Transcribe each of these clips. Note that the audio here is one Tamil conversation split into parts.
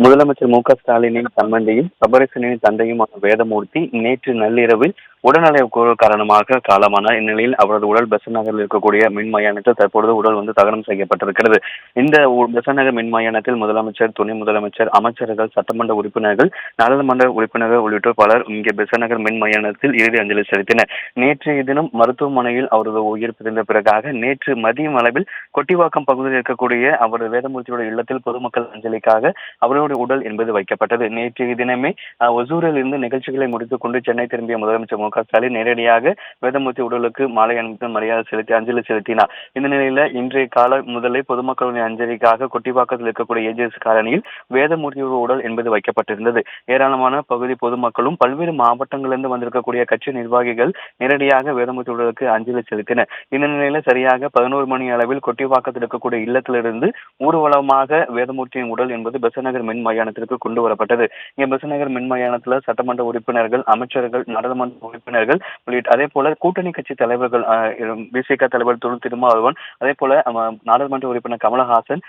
முதலமைச்சர் மு.க. ஸ்டாலினின் சம்பந்தியும், சபரீசனின் தந்தையுமான வேதமூர்த்தி நேற்று நள்ளிரவில் உடல்நலக் குறைவு காரணமாக காலமானார். இந்நிலையில் அவரது உடல் பெசன்ட் நகரில் இருக்கக்கூடிய மின் மயானத்தில் தற்பொழுது உடல் தகனம் செய்யப்பட்டிருக்கிறது. இந்த பெசன்ட் நகர் மின் மயானத்தில் முதலமைச்சர், துணை முதலமைச்சர், அமைச்சர்கள், சட்டமன்ற உறுப்பினர்கள், நாடாளுமன்ற உறுப்பினர்கள் உள்ளிட்டோர் பலர் இங்கே பெசன்ட் நகர் மின் மயானத்தில் இறுதி அஞ்சலி செலுத்தினர். நேற்றைய தினம் மருத்துவமனையில் அவரது உயிர் பிரிந்த பிறகாக நேற்று மதியம் அளவில் கொட்டிவாக்கம் பகுதியில் இருக்கக்கூடிய அவரது வேதமூர்த்தியோட இல்லத்தில் பொதுமக்கள் அஞ்சலிக்காக அவருடைய உடல் என்பது வைக்கப்பட்டது. நேற்றைய தினமே ஒசூரில் இருந்து நிகழ்ச்சிகளை முடித்துக் கொண்டு சென்னை திரும்பிய முதலமைச்சர் மு.க. ஸ்டாலின் நேரடியாக வேதமூர்த்தி உடலுக்கு மாலை அணிவித்து மரியாதை செலுத்தி அஞ்சலி செலுத்தினார். இந்த நிலையில இன்றைய கால முதலே பொதுமக்களின் அஞ்சலிக்காக கொட்டிவாக்கத்தில் இருக்கக்கூடிய ஏஜிஎஸ் காலனியில் வேதமூர்த்தியோட உடல் என்பது வைக்கப்பட்டிருந்தது. ஏராளமான பகுதி பொதுமக்களும் பல்வேறு மாவட்டங்களிலிருந்து வந்திருக்கக்கூடிய கட்சி நிர்வாகிகள் நேரடியாக வேதமூர்த்தி உடலுக்கு அஞ்சலி செலுத்தினர். இந்த நிலையில சரியாக 11 மணி அளவில் கொட்டிவாக்கத்தில் இருக்கக்கூடிய இல்லத்திலிருந்து ஊர்வலமாக வேதமூர்த்தியின் உடல் என்பது பெசன்ட் நகர் மின் மயானத்திற்கு கொண்டு வரப்பட்டது. இங்க பெசன்ட் நகர் மின் மயானத்தில் சட்டமன்ற உறுப்பினர்கள், அமைச்சர்கள், நாடாளுமன்ற உறுப்பினர்கள் உள்ளிட்ட அதே போல கூட்டணி கட்சி தலைவர்கள் பிசிக தலைவர் திருமாவளவன், அதே போல நாடாளுமன்ற உறுப்பினர் கமலஹாசன்,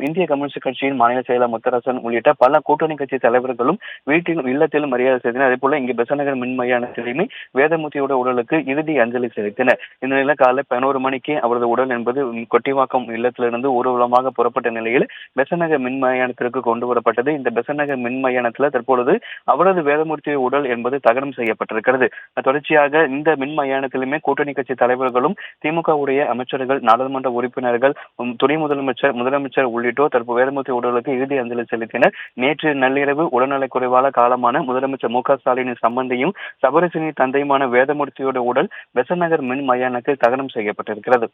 இந்திய கம்யூனிஸ்ட் கட்சியின் மாநில செயலர் முத்தரசன் உள்ளிட்ட பல கூட்டணி கட்சி தலைவர்களும் வீட்டிலும் இல்லத்திலும் மரியாதை செலுத்தினர். அதே போல இங்கே பெசன்ட் நகர் மின் மயானத்திலுமே வேதமூர்த்தியோட உடலுக்கு இறுதி அஞ்சலி செலுத்தினர். இந்த நிலையில காலை 11 மணிக்கு அவரது உடல் என்பது கொட்டிவாக்கம் இல்லத்திலிருந்து ஊர்வலமாக புறப்பட்ட நிலையில் பெசன்ட் நகர் மின் மயானத்திற்கு கொண்டு வரப்பட்டது. இந்த பெசன்ட் நகர் மின் மயானத்தில் தற்பொழுது அவரது வேதமூர்த்தி உடல் என்பது தகனம் செய்யப்பட்டிருக்கிறது. தொடர்ச்சியாக இந்த மின் மயானத்திலுமே கூட்டணி கட்சி தலைவர்களும், திமுக உடைய அமைச்சர்கள், நாடாளுமன்ற உறுப்பினர்கள், துணை முதலமைச்சர், முதலமைச்சர் உள்ளிட்டோர் தற்போது வேதமூர்த்தி உடலுக்கு இறுதி அஞ்சலி செலுத்தினர். நேற்று நள்ளிரவு உடல்நலக் குறைவால காலமான முதலமைச்சர் மு.க. ஸ்டாலினின் சம்பந்தியும், சபரீசனின் தந்தையுமான வேதமூர்த்தியோட உடல் பெசன்ட் நகர் மின் மயானத்தில் தகனம் செய்யப்பட்டிருக்கிறது.